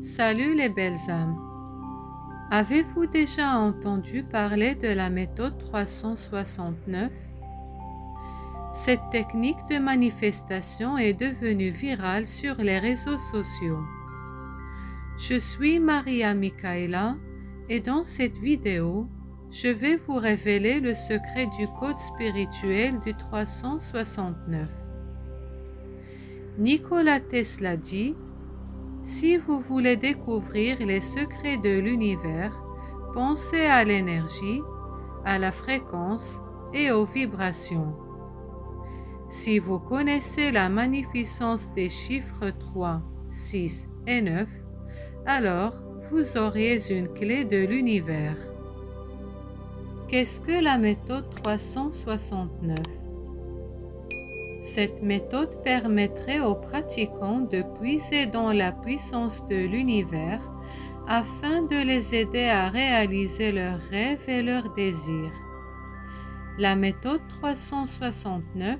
Salut les belles âmes. Avez-vous déjà entendu parler de la méthode 369? Cette technique de manifestation est devenue virale sur les réseaux sociaux. Je suis Maria Michaela et dans cette vidéo, je vais vous révéler le secret du code spirituel du 369. Nikola Tesla dit: si vous voulez découvrir les secrets de l'univers, pensez à l'énergie, à la fréquence et aux vibrations. Si vous connaissez la magnificence des chiffres 3, 6 et 9, alors vous auriez une clé de l'univers. Qu'est-ce que la méthode 369? Cette méthode permettrait aux pratiquants de puiser dans la puissance de l'univers afin de les aider à réaliser leurs rêves et leurs désirs. La méthode 369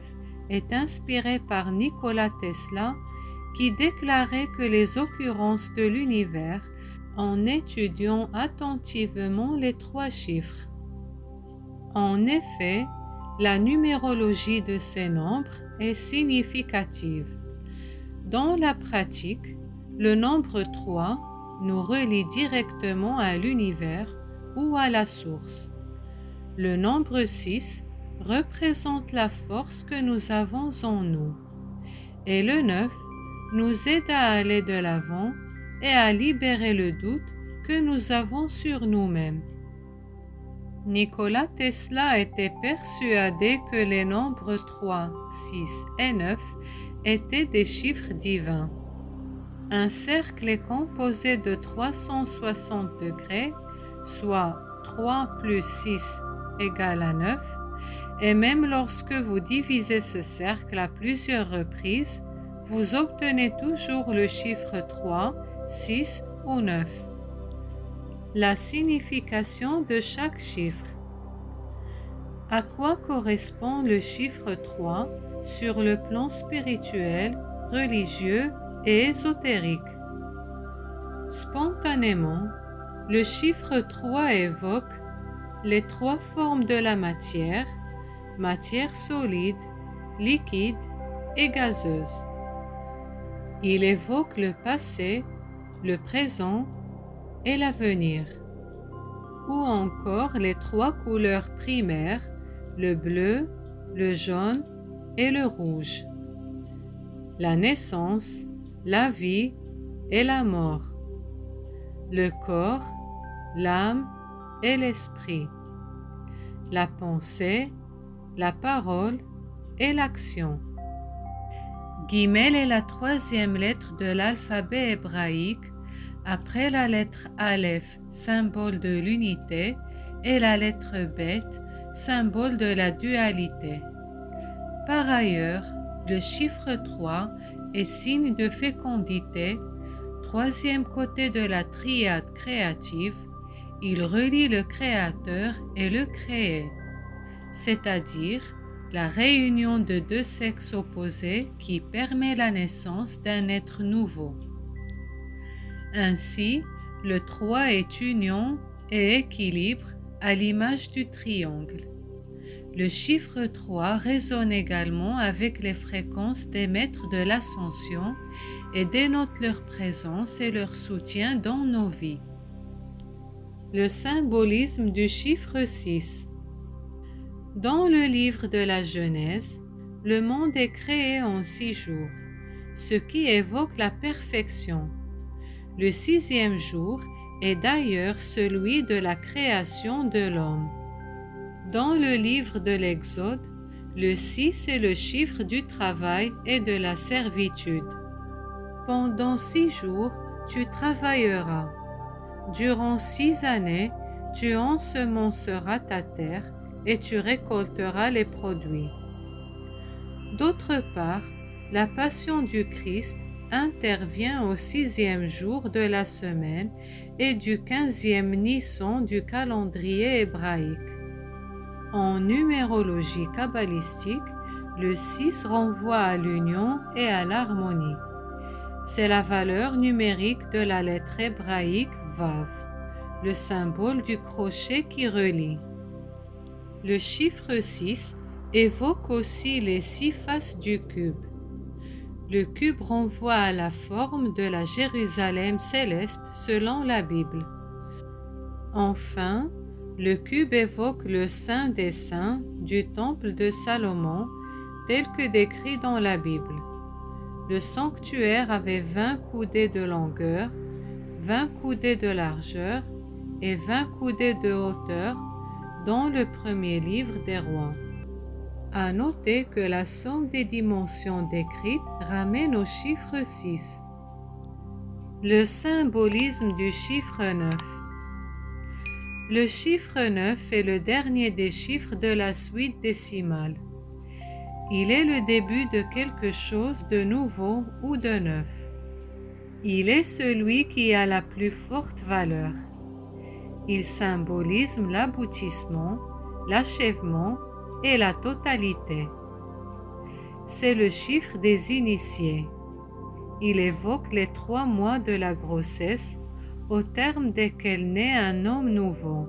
est inspirée par Nikola Tesla qui déclarait que les occurrences de l'univers en étudiant attentivement les 3 chiffres. En effet, la numérologie de ces nombres est significative. Dans la pratique, le nombre 3 nous relie directement à l'univers ou à la source. Le nombre 6 représente la force que nous avons en nous. Et le 9 nous aide à aller de l'avant et à libérer le doute que nous avons sur nous-mêmes. Nikola Tesla était persuadé que les nombres 3, 6 et 9 étaient des chiffres divins. Un cercle est composé de 360 degrés, soit 3 plus 6 égale à 9, et même lorsque vous divisez ce cercle à plusieurs reprises, vous obtenez toujours le chiffre 3, 6 ou 9. La signification de chaque chiffre. À quoi correspond le chiffre 3 sur le plan spirituel, religieux et ésotérique? Spontanément, le chiffre 3 évoque les 3 formes de la matière, matière solide, liquide et gazeuse. Il évoque le passé, le présent et l'avenir, ou encore les 3 couleurs primaires, le bleu, le jaune et le rouge. La naissance, la vie et la mort. Le corps, l'âme et l'esprit. La pensée, la parole et l'action. Guimel est la 3e lettre de l'alphabet hébraïque, après la lettre Aleph, symbole de l'unité, et la lettre Bet, symbole de la dualité. Par ailleurs, le chiffre 3 est signe de fécondité, 3e côté de la triade créative. Il relie le créateur et le créé, c'est-à-dire la réunion de 2 sexes opposés qui permet la naissance d'un être nouveau. Ainsi, le 3 est union et équilibre à l'image du triangle. Le chiffre 3 résonne également avec les fréquences des maîtres de l'ascension et dénote leur présence et leur soutien dans nos vies. Le symbolisme du chiffre 6. Dans le livre de la Genèse, le monde est créé en 6 jours, ce qui évoque la perfection. Le 6e jour est d'ailleurs celui de la création de l'homme. Dans le livre de l'Exode, le 6 est le chiffre du travail et de la servitude. Pendant 6 jours, tu travailleras. Durant 6 années, tu ensemenceras ta terre et tu récolteras les produits. D'autre part, la passion du Christ intervient au 6e jour de la semaine et du 15e Nissan du calendrier hébraïque. En numérologie kabbalistique, le 6 renvoie à l'union et à l'harmonie. C'est la valeur numérique de la lettre hébraïque Vav, le symbole du crochet qui relie. Le chiffre 6 évoque aussi les 6 faces du cube. Le cube renvoie à la forme de la Jérusalem céleste selon la Bible. Enfin, le cube évoque le Saint des Saints du temple de Salomon tel que décrit dans la Bible. Le sanctuaire avait 20 coudées de longueur, 20 coudées de largeur et 20 coudées de hauteur dans le premier livre des rois. À noter que la somme des dimensions décrites ramène au chiffre 6. Le symbolisme du chiffre 9. Le chiffre 9 est le dernier des chiffres de la suite décimale. Il est le début de quelque chose de nouveau ou de neuf. Il est celui qui a la plus forte valeur. Il symbolise l'aboutissement, l'achèvement et la totalité. C'est le chiffre des initiés. Il évoque les 3 mois de la grossesse, au terme desquels naît un homme nouveau.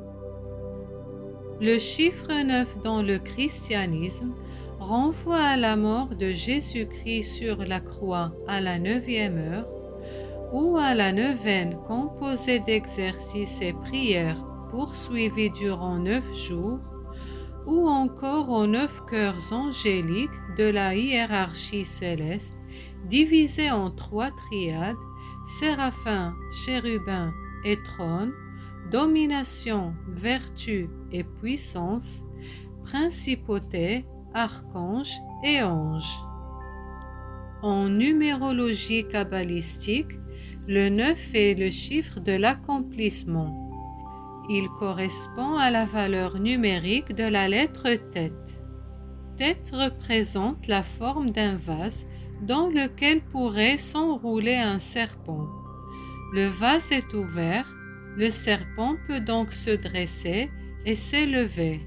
Le chiffre 9 dans le christianisme renvoie à la mort de Jésus-Christ sur la croix à la 9e heure, ou à la neuvaine composée d'exercices et prières poursuivis durant 9 jours, ou encore aux 9 cœurs angéliques de la hiérarchie céleste, divisés en 3 triades, séraphins, chérubins et trônes, domination, vertu et puissance, principauté, archanges et anges. En numérologie kabbalistique, le 9 est le chiffre de l'accomplissement. Il correspond à la valeur numérique de la lettre tête. Tête représente la forme d'un vase dans lequel pourrait s'enrouler un serpent. Le vase est ouvert, le serpent peut donc se dresser et s'élever.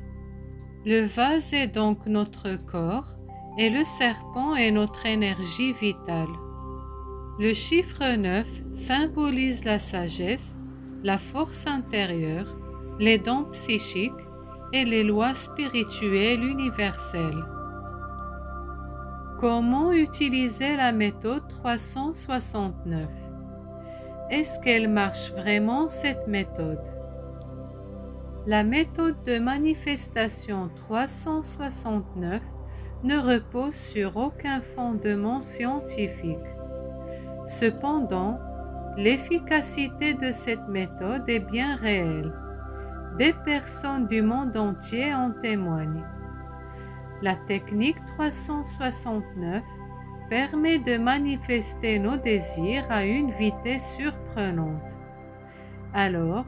Le vase est donc notre corps et le serpent est notre énergie vitale. Le chiffre 9 symbolise la sagesse, la force intérieure, les dons psychiques et les lois spirituelles universelles. Comment utiliser la méthode 369? Est-ce qu'elle marche vraiment, cette méthode? La méthode de manifestation 369 ne repose sur aucun fondement scientifique. Cependant, l'efficacité de cette méthode est bien réelle. Des personnes du monde entier en témoignent. La technique 369 permet de manifester nos désirs à une vitesse surprenante. Alors,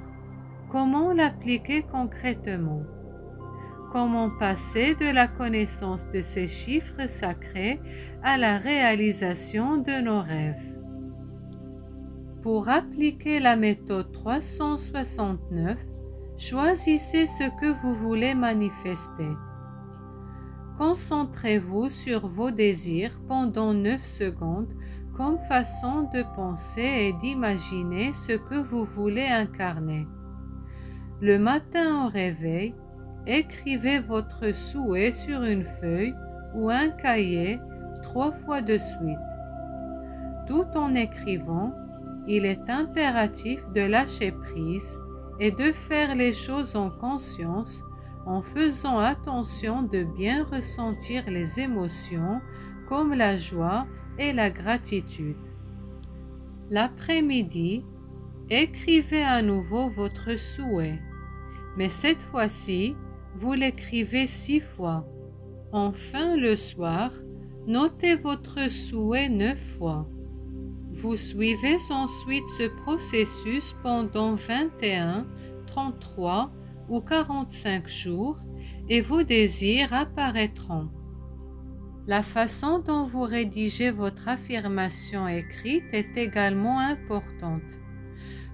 comment l'appliquer concrètement? Comment passer de la connaissance de ces chiffres sacrés à la réalisation de nos rêves? Pour appliquer la méthode 369, choisissez ce que vous voulez manifester. Concentrez-vous sur vos désirs pendant 9 secondes comme façon de penser et d'imaginer ce que vous voulez incarner. Le matin au réveil, écrivez votre souhait sur une feuille ou un cahier 3 fois de suite. Tout en écrivant, il est impératif de lâcher prise et de faire les choses en conscience en faisant attention de bien ressentir les émotions comme la joie et la gratitude. L'après-midi, écrivez à nouveau votre souhait, mais cette fois-ci, vous l'écrivez 6 fois. Enfin, le soir, notez votre souhait 9 fois. Vous suivez ensuite ce processus pendant 21, 33 ou 45 jours et vos désirs apparaîtront. La façon dont vous rédigez votre affirmation écrite est également importante.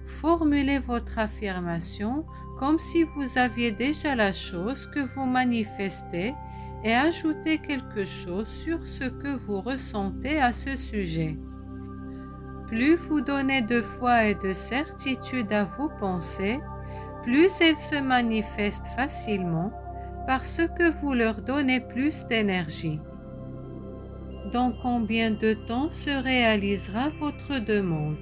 Formulez votre affirmation comme si vous aviez déjà la chose que vous manifestez et ajoutez quelque chose sur ce que vous ressentez à ce sujet. Plus vous donnez de foi et de certitude à vos pensées, plus elles se manifestent facilement parce que vous leur donnez plus d'énergie. Dans combien de temps se réalisera votre demande?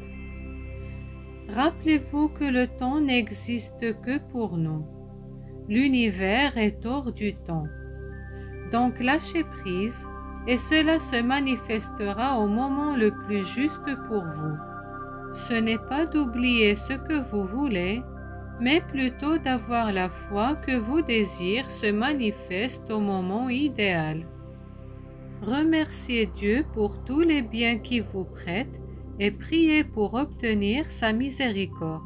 Rappelez-vous que le temps n'existe que pour nous. L'univers est hors du temps. Donc lâchez prise et cela se manifestera au moment le plus juste pour vous. Ce n'est pas d'oublier ce que vous voulez, mais plutôt d'avoir la foi que vos désirs se manifestent au moment idéal. Remerciez Dieu pour tous les biens qu'il vous prête et priez pour obtenir sa miséricorde.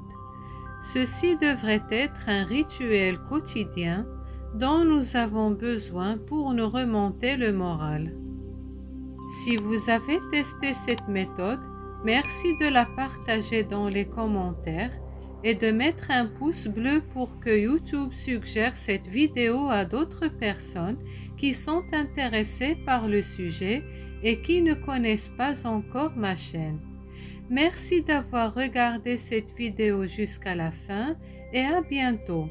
Ceci devrait être un rituel quotidien dont nous avons besoin pour nous remonter le moral. Si vous avez testé cette méthode, merci de la partager dans les commentaires et de mettre un pouce bleu pour que YouTube suggère cette vidéo à d'autres personnes qui sont intéressées par le sujet et qui ne connaissent pas encore ma chaîne. Merci d'avoir regardé cette vidéo jusqu'à la fin et à bientôt.